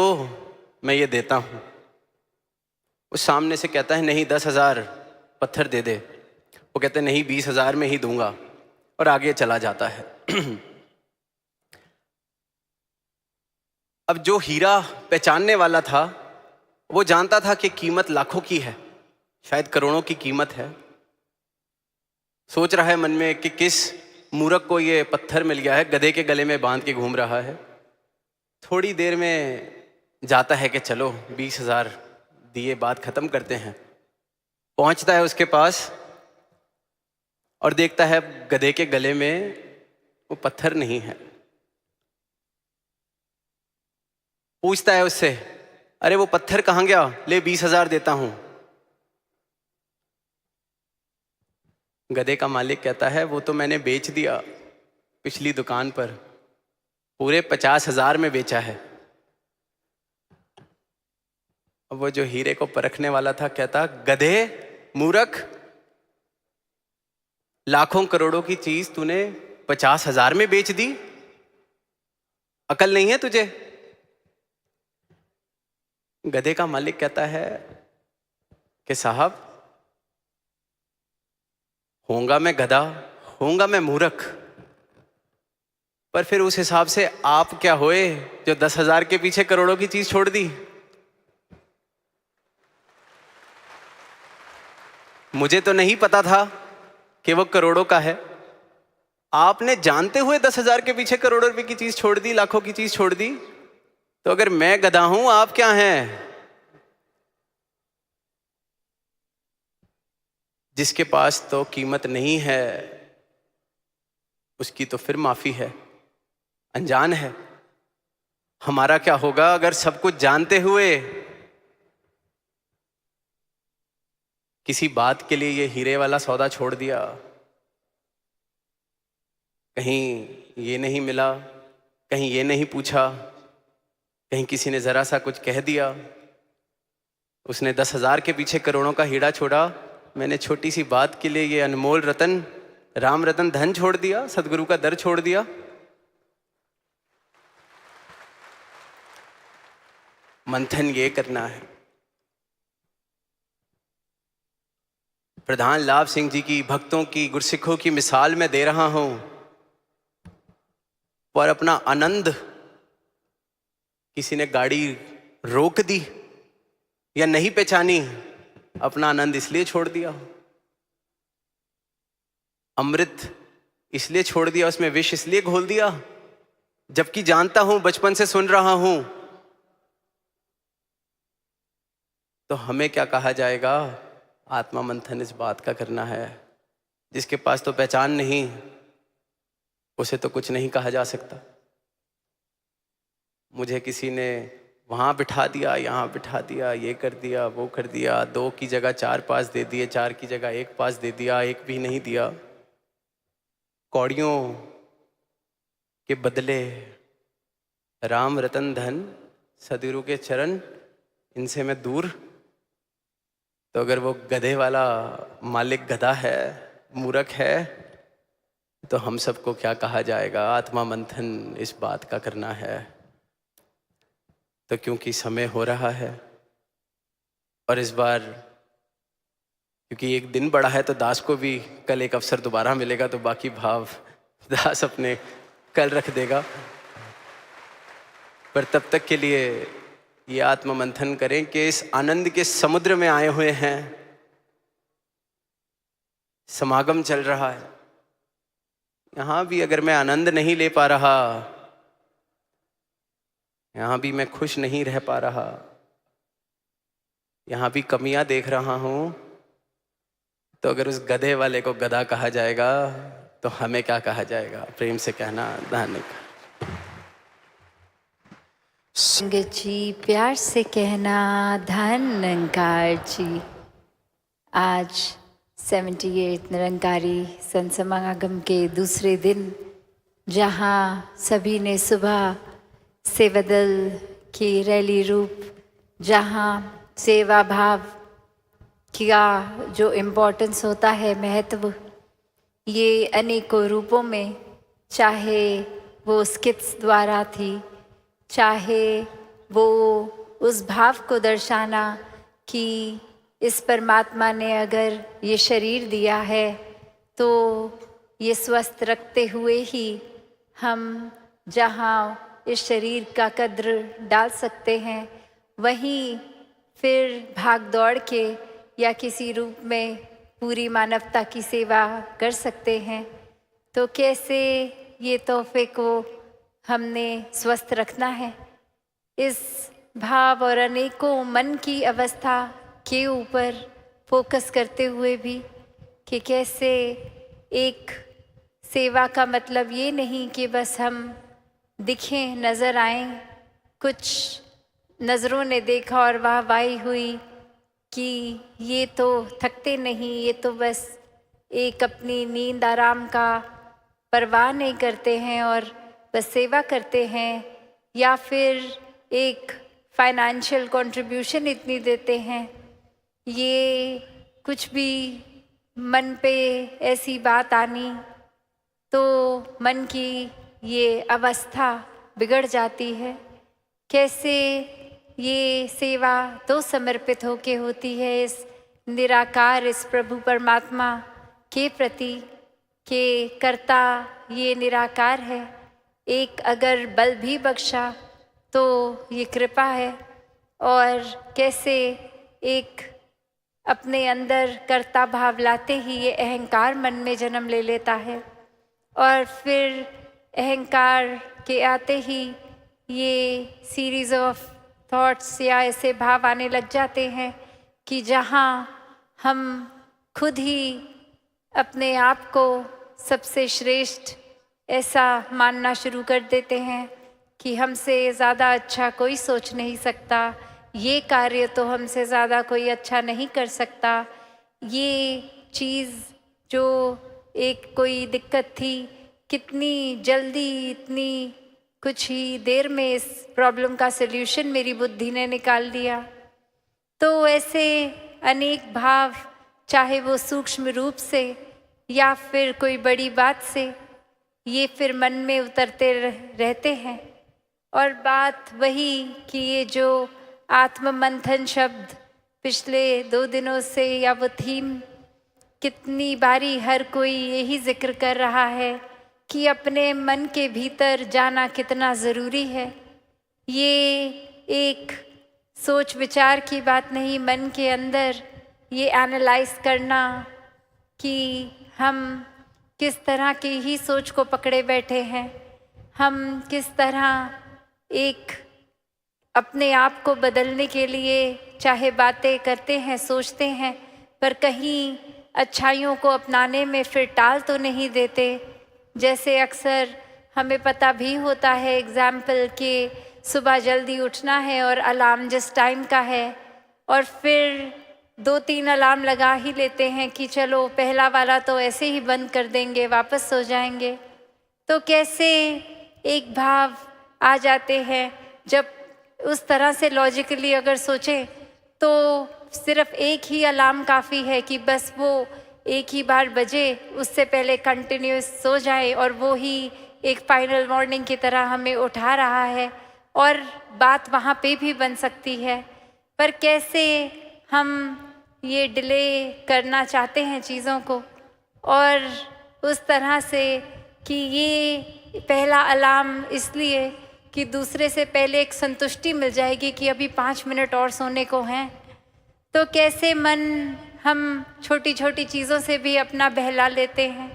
मैं ये देता हूं। उस सामने से कहता है नहीं, 10,000 पत्थर दे दे। वो कहते नहीं, 20,000 में ही दूंगा, और आगे चला जाता है। अब जो हीरा पहचानने वाला था वो जानता था कि कीमत लाखों की है, शायद करोड़ों की कीमत है। सोच रहा है मन में कि किस मूर्ख को ये पत्थर मिल गया है, गधे के गले में बांध के घूम रहा है। थोड़ी देर में जाता है कि चलो 20,000 दिए, बात खत्म करते हैं। पहुंचता है उसके पास और देखता है गधे के गले में वो पत्थर नहीं है। पूछता है उससे, अरे वो पत्थर कहाँ गया? ले 20,000 देता हूं। गधे का मालिक कहता है वो तो मैंने बेच दिया पिछली दुकान पर, पूरे 50,000 में बेचा है। अब वो जो हीरे को परखने वाला था कहता, गधे, मूर्ख, लाखों करोड़ों की चीज तूने 50,000 में बेच दी, अकल नहीं है तुझे? गधे का मालिक कहता है कि साहब, होऊंगा मैं गधा, होऊंगा मैं मूर्ख, पर फिर उस हिसाब से आप क्या होए जो 10,000 के पीछे करोड़ों की चीज छोड़ दी? मुझे तो नहीं पता था कि वो करोड़ों का है। आपने जानते हुए 10,000 के पीछे करोड़ों रुपए की चीज छोड़ दी, लाखों की चीज छोड़ दी। तो अगर मैं गधा हूं, आप क्या हैं? जिसके पास तो कीमत नहीं है उसकी तो फिर माफी है, अनजान है। हमारा क्या होगा अगर सब कुछ जानते हुए किसी बात के लिए ये हीरे वाला सौदा छोड़ दिया? कहीं ये नहीं मिला, कहीं ये नहीं पूछा, कहीं किसी ने जरा सा कुछ कह दिया, उसने 10,000 के पीछे करोड़ों का हीरा छोड़ा, मैंने छोटी सी बात के लिए ये अनमोल रतन, राम रतन धन छोड़ दिया, सदगुरु का दर छोड़ दिया। मंथन ये करना है। प्रधान लाभ सिंह जी की, भक्तों की, गुरसिखों की मिसाल मैं दे रहा हूं, पर अपना आनंद किसी ने गाड़ी रोक दी या नहीं पहचानी, अपना आनंद इसलिए छोड़ दिया, अमृत इसलिए छोड़ दिया, उसमें विष इसलिए घोल दिया, जबकि जानता हूं, बचपन से सुन रहा हूं। तो हमें क्या कहा जाएगा? आत्मा मंथन इस बात का करना है। जिसके पास तो पहचान नहीं, उसे तो कुछ नहीं कहा जा सकता। मुझे किसी ने वहां बिठा दिया, यहाँ बिठा दिया, ये कर दिया, वो कर दिया, 2 की जगह 4 पास दे दिए, 4 की जगह 1 पास दे दिया, 1 भी नहीं दिया। कौड़ियों के बदले राम रतन धन, सदगुरु के चरण, इनसे मैं दूर। तो अगर वो गधे वाला मालिक गधा है, मूर्ख है, तो हम सबको क्या कहा जाएगा? आत्मा मंथन इस बात का करना है। तो क्योंकि समय हो रहा है और इस बार क्योंकि एक दिन बड़ा है, तो दास को भी कल एक अवसर दोबारा मिलेगा, तो बाकी भाव दास अपने कल रख देगा। पर तब तक के लिए ये आत्म मंथन करें कि इस आनंद के समुद्र में आए हुए हैं, समागम चल रहा है। यहां भी अगर मैं आनंद नहीं ले पा रहा, यहां भी मैं खुश नहीं रह पा रहा, यहां भी कमियां देख रहा हूं, तो अगर उस गधे वाले को गधा कहा जाएगा, तो हमें क्या कहा जाएगा? प्रेम से कहना, धन्यवाद। संगत जी, प्यार से कहना, धन निरंकार जी। आज 78 निरंकारी संत समागम के दूसरे दिन, जहाँ सभी ने सुबह सेवा दल की रैली रूप, जहाँ सेवा भाव का जो इम्पोर्टेंस होता है, महत्व, ये अनेकों रूपों में, चाहे वो स्किट्स द्वारा थी, चाहे वो उस भाव को दर्शाना कि इस परमात्मा ने अगर ये शरीर दिया है तो ये स्वस्थ रखते हुए ही हम जहाँ इस शरीर का कद्र डाल सकते हैं, वहीं फिर भाग दौड़ के या किसी रूप में पूरी मानवता की सेवा कर सकते हैं। तो कैसे ये तोहफे को हमने स्वस्थ रखना है, इस भाव और अनेकों मन की अवस्था के ऊपर फोकस करते हुए भी, कि कैसे एक सेवा का मतलब ये नहीं कि बस हम दिखें, नज़र आएं, कुछ नज़रों ने देखा और वाहवाही हुई कि ये तो थकते नहीं, ये तो बस एक अपनी नींद आराम का परवाह नहीं करते हैं और बस सेवा करते हैं या फिर एक फाइनेंशियल कंट्रीब्यूशन इतनी देते हैं, ये कुछ भी मन पे ऐसी बात आनी तो मन की ये अवस्था बिगड़ जाती है। कैसे ये सेवा तो समर्पित होके होती है इस निराकार, इस प्रभु परमात्मा के प्रति के कर्ता ये निराकार है। एक अगर बल भी बख्शा तो ये कृपा है। और कैसे एक अपने अंदर कर्ता भाव लाते ही ये अहंकार मन में जन्म ले लेता है, और फिर अहंकार के आते ही ये सीरीज ऑफ थॉट्स या ऐसे भाव आने लग जाते हैं कि जहाँ हम खुद ही अपने आप को सबसे श्रेष्ठ ऐसा मानना शुरू कर देते हैं कि हमसे ज़्यादा अच्छा कोई सोच नहीं सकता, ये कार्य तो हमसे ज़्यादा कोई अच्छा नहीं कर सकता। ये चीज़ जो एक कोई दिक्कत थी, कितनी जल्दी इतनी कुछ ही देर में इस प्रॉब्लम का सल्यूशन मेरी बुद्धि ने निकाल दिया। तो ऐसे अनेक भाव, चाहे वो सूक्ष्म रूप से या फिर कोई बड़ी बात से, ये फिर मन में उतरते रहते हैं। और बात वही कि ये जो आत्म मंथन शब्द पिछले 2 दिनों से, या वो थीम कितनी बारी हर कोई यही जिक्र कर रहा है कि अपने मन के भीतर जाना कितना ज़रूरी है। ये एक सोच विचार की बात नहीं, मन के अंदर ये एनालाइज करना कि हम किस तरह की ही सोच को पकड़े बैठे हैं, हम किस तरह एक अपने आप को बदलने के लिए चाहे बातें करते हैं, सोचते हैं, पर कहीं अच्छाइयों को अपनाने में फिर टाल तो नहीं देते। जैसे अक्सर हमें पता भी होता है, एग्जाम्पल कि सुबह जल्दी उठना है और अलार्म जिस टाइम का है, और फिर 2-3 अलार्म लगा ही लेते हैं कि चलो पहला वाला तो ऐसे ही बंद कर देंगे, वापस सो जाएंगे। तो कैसे एक भाव आ जाते हैं, जब उस तरह से लॉजिकली अगर सोचें तो सिर्फ एक ही अलार्म काफ़ी है कि बस वो एक ही बार बजे, उससे पहले कंटिन्यूस सो जाए, और वो ही एक फाइनल वार्निंग की तरह हमें उठा रहा है, और बात वहाँ पे भी बन सकती है। पर कैसे हम ये डिले करना चाहते हैं चीज़ों को, और उस तरह से कि ये पहला अलार्म इसलिए कि दूसरे से पहले एक संतुष्टि मिल जाएगी कि अभी 5 मिनट और सोने को हैं। तो कैसे मन हम छोटी छोटी चीज़ों से भी अपना बहला लेते हैं,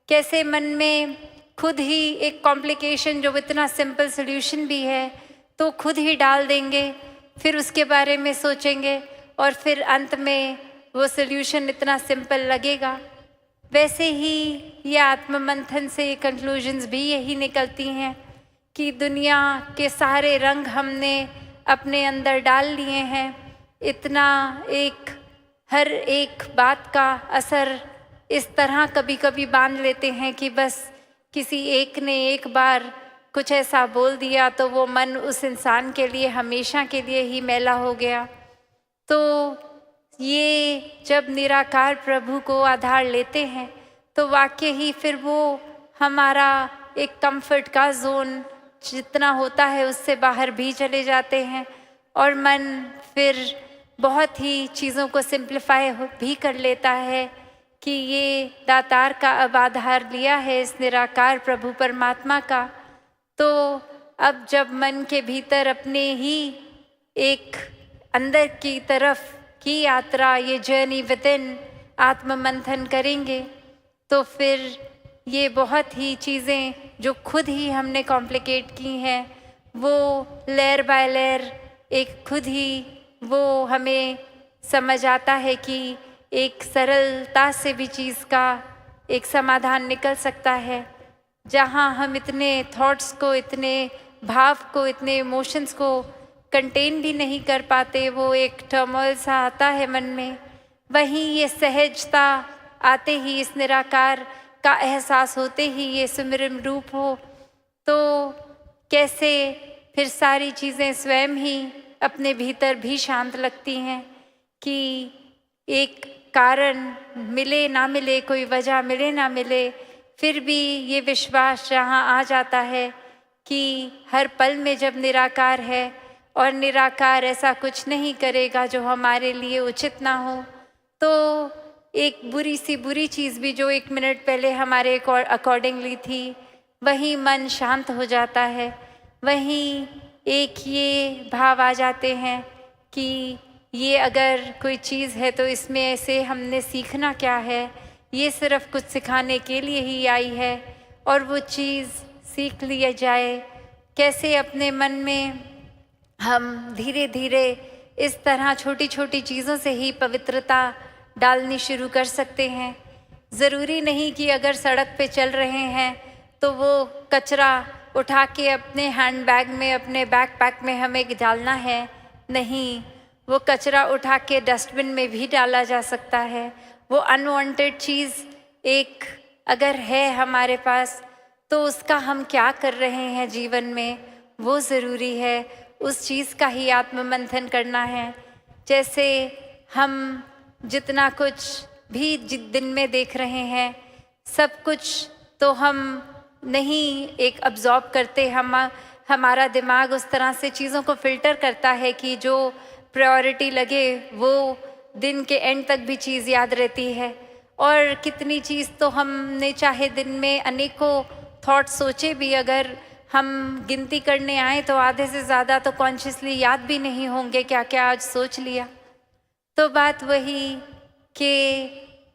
कैसे मन में खुद ही एक कॉम्प्लिकेशन जो इतना सिंपल सॉल्यूशन भी है तो खुद ही डाल देंगे, फिर उसके बारे में सोचेंगे और फिर अंत में वो सॉल्यूशन इतना सिंपल लगेगा। वैसे ही ये आत्ममंथन से कंक्लूजन्स भी यही निकलती हैं कि दुनिया के सारे रंग हमने अपने अंदर डाल लिए हैं, इतना एक हर एक बात का असर इस तरह कभी कभी बांध लेते हैं कि बस किसी एक ने एक बार कुछ ऐसा बोल दिया तो वो मन उस इंसान के लिए हमेशा के लिए ही मैला हो गया। तो ये जब निराकार प्रभु को आधार लेते हैं तो वाकई ही फिर वो हमारा एक कंफर्ट का जोन जितना होता है उससे बाहर भी चले जाते हैं और मन फिर बहुत ही चीज़ों को सिंप्लीफाई भी कर लेता है कि ये दातार का अब आधार लिया है इस निराकार प्रभु परमात्मा का। तो अब जब मन के भीतर अपने ही एक अंदर की तरफ की यात्रा, ये जर्नी विद इन आत्ममंथन करेंगे तो फिर ये बहुत ही चीज़ें जो खुद ही हमने कॉम्प्लिकेट की हैं वो लेयर बाय लेयर एक खुद ही वो हमें समझ आता है कि एक सरलता से भी चीज़ का एक समाधान निकल सकता है। जहाँ हम इतने थॉट्स को, इतने भाव को, इतने इमोशंस को कंटेन भी नहीं कर पाते, वो एक टर्मोइल सा आता है मन में, वहीं ये सहजता आते ही, इस निराकार का एहसास होते ही ये सुमिरन रूप हो तो कैसे फिर सारी चीज़ें स्वयं ही अपने भीतर भी शांत लगती हैं कि एक कारण मिले ना मिले, कोई वजह मिले ना मिले, फिर भी ये विश्वास जहाँ आ जाता है कि हर पल में जब निराकार है और निराकार ऐसा कुछ नहीं करेगा जो हमारे लिए उचित ना हो, तो एक बुरी सी बुरी चीज़ भी जो 1 मिनट पहले हमारे अकॉर्डिंगली थी, वही मन शांत हो जाता है। वहीं एक ये भाव आ जाते हैं कि ये अगर कोई चीज़ है तो इसमें से हमने सीखना क्या है, ये सिर्फ कुछ सिखाने के लिए ही आई है और वो चीज़ सीख लिया जाए। कैसे अपने मन में हम धीरे धीरे इस तरह छोटी छोटी चीज़ों से ही पवित्रता डालनी शुरू कर सकते हैं। ज़रूरी नहीं कि अगर सड़क पे चल रहे हैं तो वो कचरा उठा के अपने हैंडबैग में, अपने बैकपैक में हमें डालना है। नहीं, वो कचरा उठा के डस्टबिन में भी डाला जा सकता है। वो अनवांटेड चीज़ एक अगर है हमारे पास तो उसका हम क्या कर रहे हैं जीवन में, वो ज़रूरी है। उस चीज़ का ही आत्ममंथन करना है। जैसे हम जितना कुछ भी दिन में देख रहे हैं, सब कुछ तो हम नहीं एक अब्जॉर्ब करते। हमारा दिमाग उस तरह से चीज़ों को फ़िल्टर करता है कि जो प्रायोरिटी लगे वो दिन के एंड तक भी चीज़ याद रहती है। और कितनी चीज़ तो हमने चाहे दिन में अनेकों थॉट सोचे भी, अगर हम गिनती करने आए तो आधे से ज़्यादा तो कॉन्शियसली याद भी नहीं होंगे क्या क्या आज सोच लिया। तो बात वही कि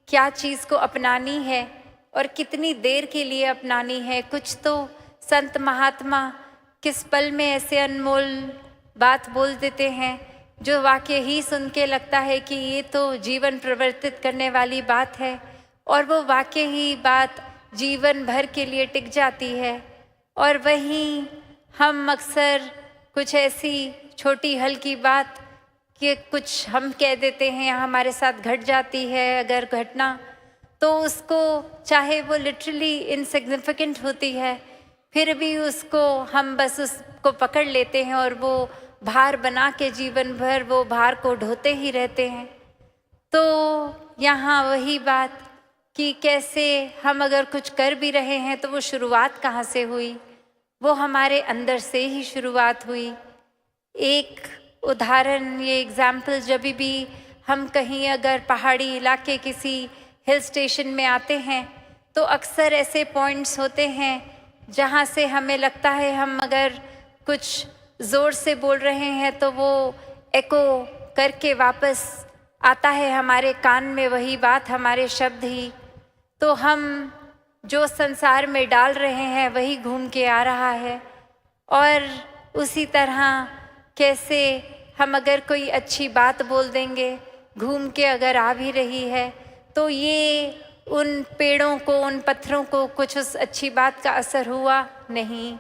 क्या चीज़ को अपनानी है और कितनी देर के लिए अपनानी है। कुछ तो संत महात्मा किस पल में ऐसे अनमोल बात बोल देते हैं जो वाकई ही सुन के लगता है कि ये तो जीवन परिवर्तित करने वाली बात है, और वो वाकई ही बात जीवन भर के लिए टिक जाती है। और वहीं हम अक्सर कुछ ऐसी छोटी हल्की बात कि कुछ हम कह देते हैं या हमारे साथ घट जाती है अगर घटना, तो उसको चाहे वो लिटरली इनसिग्निफिकेंट होती है, फिर भी उसको हम बस उसको पकड़ लेते हैं और वो भार बना के जीवन भर वो भार को ढोते ही रहते हैं। तो यहाँ वही बात कि कैसे हम अगर कुछ कर भी रहे हैं तो वो शुरुआत कहाँ से हुई, वो हमारे अंदर से ही शुरुआत हुई। एक उदाहरण, ये एग्जाम्पल, जब भी हम कहीं अगर पहाड़ी इलाके किसी हिल स्टेशन में आते हैं तो अक्सर ऐसे पॉइंट्स होते हैं जहाँ से हमें लगता है हम अगर कुछ ज़ोर से बोल रहे हैं तो वो एको करके वापस आता है हमारे कान में, वही बात, हमारे शब्द ही। तो हम जो संसार में डाल रहे हैं वही घूम के आ रहा है। और उसी तरह कैसे हम अगर कोई अच्छी बात बोल देंगे, घूम के अगर आ भी रही है, तो ये उन पेड़ों को, उन पत्थरों को कुछ उस अच्छी बात का असर हुआ नहीं।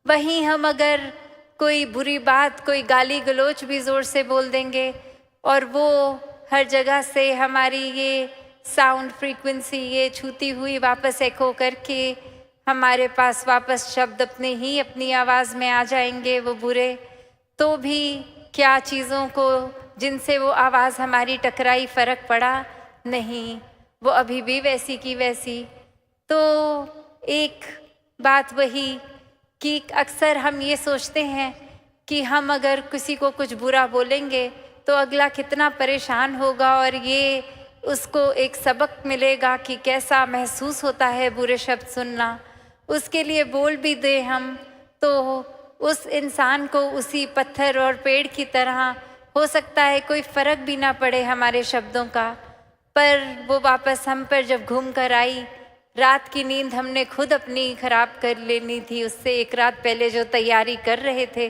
वहीं हम अगर कोई बुरी बात, कोई गाली गलौज भी ज़ोर से बोल देंगे और वो हर जगह से हमारी ये साउंड फ्रीक्वेंसी ये छूती हुई वापस एको करके हमारे पास वापस शब्द अपनी आवाज़ में आ जाएंगे वो बुरे, तो भी क्या चीज़ों को जिनसे वो आवाज़ हमारी टकराई फ़र्क पड़ा नहीं, वो अभी भी वैसी की वैसी। तो एक बात वही कि अक्सर हम ये सोचते हैं कि हम अगर किसी को कुछ बुरा बोलेंगे तो अगला कितना परेशान होगा और ये उसको एक सबक मिलेगा कि कैसा महसूस होता है बुरे शब्द सुनना। उसके लिए बोल भी दे हम तो उस इंसान को उसी पत्थर और पेड़ की तरह हो सकता है कोई फ़र्क भी ना पड़े हमारे शब्दों का, पर वो वापस हम पर जब घूम कर आई, रात की नींद हमने खुद अपनी ख़राब कर लेनी थी। उससे एक रात पहले जो तैयारी कर रहे थे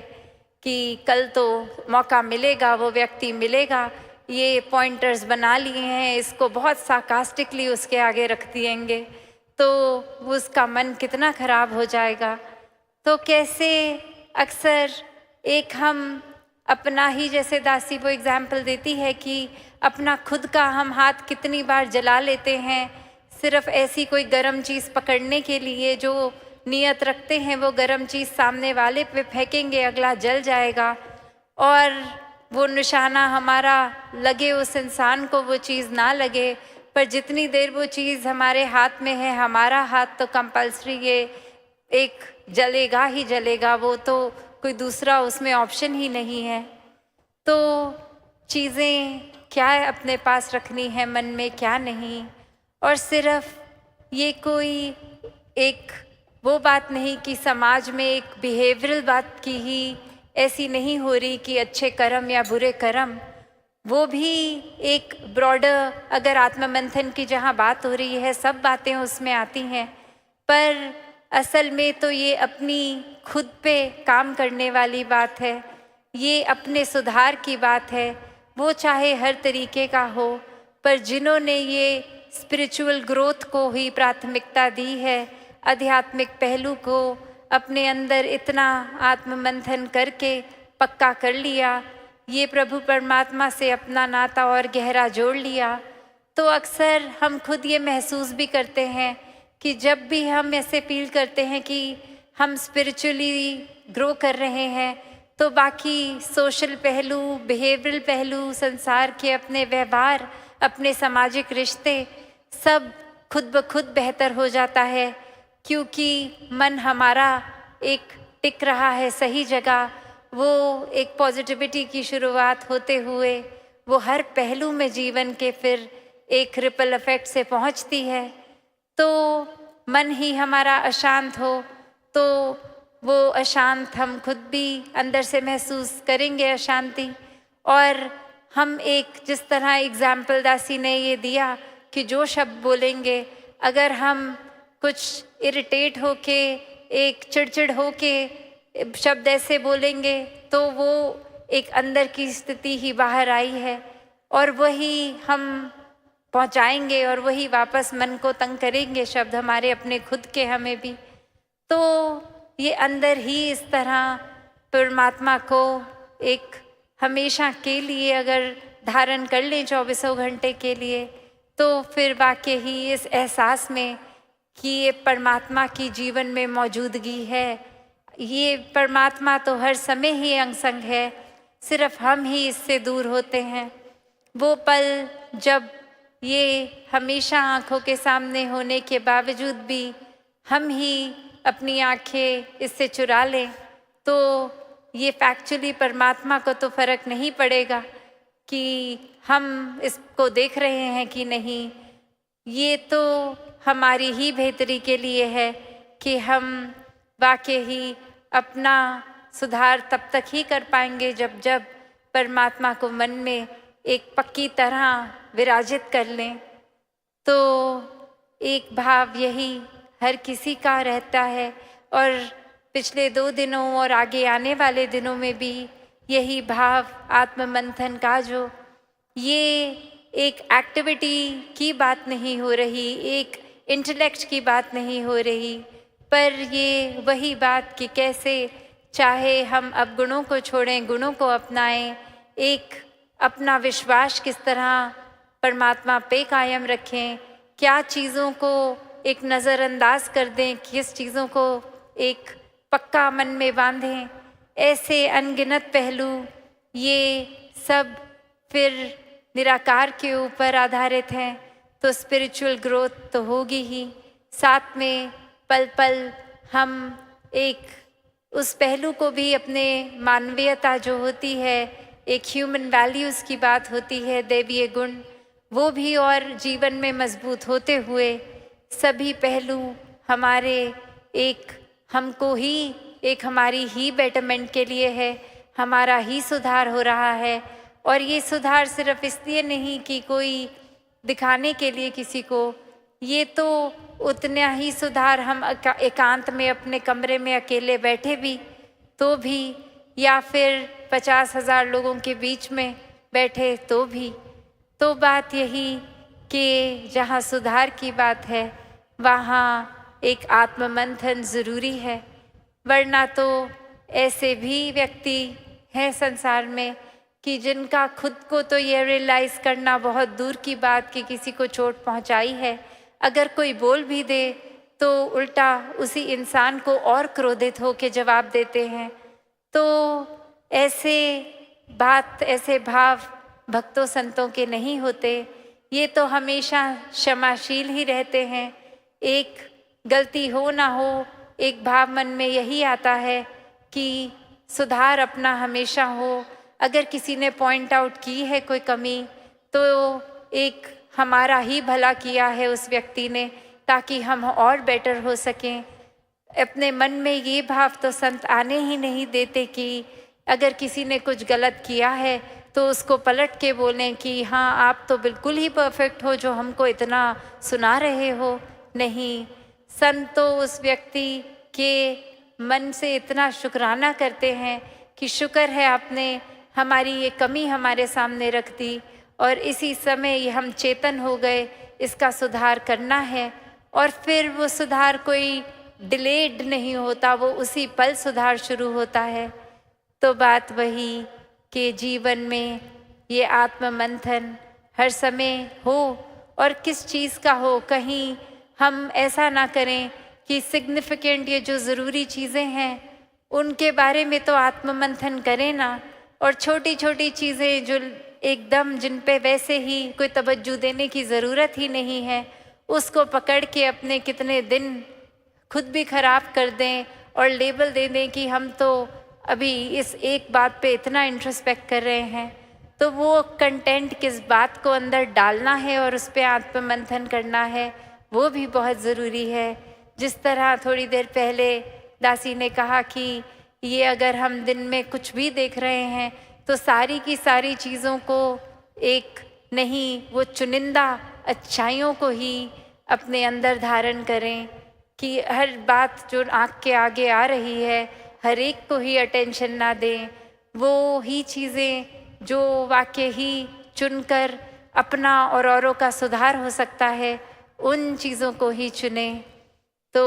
कि कल तो मौका मिलेगा, वो व्यक्ति मिलेगा, ये पॉइंटर्स बना लिए हैं, इसको बहुत सार्कास्टिकली उसके आगे रख दिएंगे, तो उसका मन कितना ख़राब हो जाएगा। तो कैसे अक्सर एक हम अपना ही, जैसे दासी वो एग्जाम्पल देती है कि अपना खुद का हम हाथ कितनी बार जला लेते हैं सिर्फ ऐसी कोई गर्म चीज़ पकड़ने के लिए जो नियत रखते हैं वो गर्म चीज़ सामने वाले पे फेंकेंगे, अगला जल जाएगा, और वो निशाना हमारा लगे उस इंसान को, वो चीज़ ना लगे। पर जितनी देर वो चीज़ हमारे हाथ में है, हमारा हाथ तो कंपल्सरी ये एक जलेगा ही जलेगा, वो तो कोई दूसरा उसमें ऑप्शन ही नहीं है। तो चीज़ें क्या अपने पास रखनी है मन में, क्या नहीं। और सिर्फ ये कोई एक वो बात नहीं कि समाज में एक बिहेवियरल बात की ही ऐसी नहीं हो रही कि अच्छे कर्म या बुरे कर्म, वो भी एक ब्रॉडर अगर आत्ममंथन की जहाँ बात हो रही है, सब बातें उसमें आती हैं। पर असल में तो ये अपनी खुद पे काम करने वाली बात है, ये अपने सुधार की बात है, वो चाहे हर तरीके का हो। पर जिन्होंने ये स्पिरिचुअल ग्रोथ को ही प्राथमिकता दी है, आध्यात्मिक पहलू को अपने अंदर इतना आत्ममंथन करके पक्का कर लिया, ये प्रभु परमात्मा से अपना नाता और गहरा जोड़ लिया, तो अक्सर हम खुद ये महसूस भी करते हैं कि जब भी हम ऐसे फील करते हैं कि हम स्पिरिचुअली ग्रो कर रहे हैं, तो बाकी सोशल पहलू, बिहेवियरल पहलू, संसार के अपने व्यवहार, अपने सामाजिक रिश्ते, सब खुद ब खुद बेहतर हो जाता है, क्योंकि मन हमारा एक टिक रहा है सही जगह। वो एक पॉजिटिविटी की शुरुआत होते हुए वो हर पहलू में जीवन के फिर एक रिपल इफेक्ट से पहुंचती है। तो मन ही हमारा अशांत हो तो वो अशांत हम खुद भी अंदर से महसूस करेंगे अशांति। और हम एक जिस तरह एग्जाम्पल दासी ने ये दिया कि जो शब्द बोलेंगे, अगर हम कुछ इरिटेट होके, एक चिड़चिड़ होके शब्द ऐसे बोलेंगे, तो वो एक अंदर की स्थिति ही बाहर आई है, और वही हम पहुंचाएंगे और वही वापस मन को तंग करेंगे शब्द हमारे अपने खुद के हमें भी। तो ये अंदर ही इस तरह परमात्मा को एक हमेशा के लिए अगर धारण कर लें 24 घंटे के लिए, तो फिर वाकई ही इस एहसास में कि ये परमात्मा की जीवन में मौजूदगी है, ये परमात्मा तो हर समय ही अंग संग है, सिर्फ हम ही इससे दूर होते हैं। वो पल जब ये हमेशा आँखों के सामने होने के बावजूद भी हम ही अपनी आँखें इससे चुरा लें, तो ये फैक्चुअली परमात्मा को तो फ़र्क नहीं पड़ेगा कि हम इसको देख रहे हैं कि नहीं। ये तो हमारी ही बेहतरी के लिए है कि हम वाकई ही अपना सुधार तब तक ही कर पाएंगे जब जब परमात्मा को मन में एक पक्की तरह विराजित कर लें। तो एक भाव यही हर किसी का रहता है, और पिछले 2 दिनों और आगे आने वाले दिनों में भी यही भाव आत्ममंथन का, जो ये एक एक्टिविटी की बात नहीं हो रही, एक इंटेलेक्ट की बात नहीं हो रही, पर ये वही बात कि कैसे चाहे हम अब गुणों को छोड़ें, गुणों को अपनाएं, एक अपना विश्वास किस तरह परमात्मा पे कायम रखें, क्या चीज़ों को एक नज़रअंदाज कर दें, किस चीज़ों को एक पक्का मन में बांधें, ऐसे अनगिनत पहलू ये सब फिर निराकार के ऊपर आधारित हैं। तो स्पिरिचुअल ग्रोथ तो होगी ही, साथ में पल पल हम एक उस पहलू को भी अपने मानवीयता जो होती है, एक ह्यूमन वैल्यूज़ की बात होती है, दैवीय गुण, वो भी और जीवन में मजबूत होते हुए सभी पहलू हमारे एक हमको ही एक हमारी ही बेटरमेंट के लिए है, हमारा ही सुधार हो रहा है। और ये सुधार सिर्फ इसलिए नहीं कि कोई दिखाने के लिए किसी को, ये तो उतना ही सुधार हम एकांत में अपने कमरे में अकेले बैठे भी तो भी, या फिर 50,000 लोगों के बीच में बैठे तो भी। तो बात यही कि जहाँ सुधार की बात है वहाँ एक आत्ममंथन ज़रूरी है, वरना तो ऐसे भी व्यक्ति हैं संसार में कि जिनका खुद को तो ये रियलाइज़ करना बहुत दूर की बात कि किसी को चोट पहुँचाई है, अगर कोई बोल भी दे तो उल्टा उसी इंसान को और क्रोधित होकर जवाब देते हैं। तो ऐसे भाव भक्तों संतों के नहीं होते। ये तो हमेशा क्षमाशील ही रहते हैं। एक गलती हो ना हो, एक भाव मन में यही आता है कि सुधार अपना हमेशा हो। अगर किसी ने पॉइंट आउट की है कोई कमी, तो एक हमारा ही भला किया है उस व्यक्ति ने, ताकि हम और बेटर हो सकें। अपने मन में ये भाव तो संत आने ही नहीं देते कि अगर किसी ने कुछ गलत किया है तो उसको पलट के बोलें कि हाँ, आप तो बिल्कुल ही परफेक्ट हो जो हमको इतना सुना रहे हो। नहीं, संत तो उस व्यक्ति के मन से इतना शुक्राना करते हैं कि शुक्र है आपने हमारी ये कमी हमारे सामने रख दी, और इसी समय ये हम चेतन हो गए, इसका सुधार करना है। और फिर वो सुधार कोई डिलेड नहीं होता, वो उसी पल सुधार शुरू होता है। तो बात वही कि जीवन में ये आत्म मंथन हर समय हो, और किस चीज़ का हो। कहीं हम ऐसा ना करें कि सिग्निफिकेंट ये जो ज़रूरी चीज़ें हैं उनके बारे में तो आत्म मंथन करें ना, और छोटी छोटी चीज़ें जो एकदम जिन पे वैसे ही कोई तवज्जो देने की ज़रूरत ही नहीं है, उसको पकड़ के अपने कितने दिन खुद भी ख़राब कर दें और लेबल दे दें कि हम तो अभी इस एक बात पे इतना इंट्रोस्पेक्ट कर रहे हैं। तो वो कंटेंट किस बात को अंदर डालना है और उस पर आत्म मंथन करना है, वो भी बहुत ज़रूरी है। जिस तरह थोड़ी देर पहले दासी ने कहा कि ये अगर हम दिन में कुछ भी देख रहे हैं तो सारी की सारी चीज़ों को एक नहीं, वो चुनिंदा अच्छाइयों को ही अपने अंदर धारण करें, कि हर बात जो आँख के आगे आ रही है हर एक को ही अटेंशन ना दें। वो ही चीज़ें जो वाकई ही चुनकर अपना और औरों का सुधार हो सकता है, उन चीज़ों को ही चुने। तो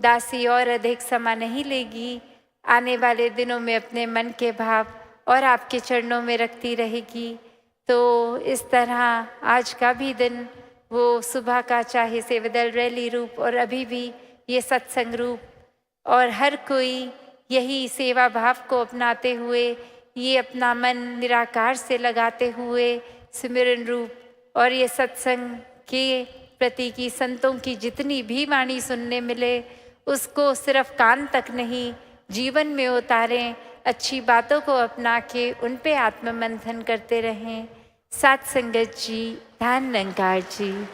दासी और अधिक समय नहीं लेगी, आने वाले दिनों में अपने मन के भाव और आपके चरणों में रखती रहेगी। तो इस तरह आज का भी दिन, वो सुबह का चाहे सेवादल रैली रूप और अभी भी ये सत्संग रूप, और हर कोई यही सेवा भाव को अपनाते हुए, ये अपना मन निराकार से लगाते हुए सिमरन रूप और ये सत्संग के प्रति की संतों की जितनी भी वाणी सुनने मिले, उसको सिर्फ कान तक नहीं जीवन में उतारें, अच्छी बातों को अपना के उन पे आत्म मंथन करते रहें। साथ संगत जी, धन निरंकार जी।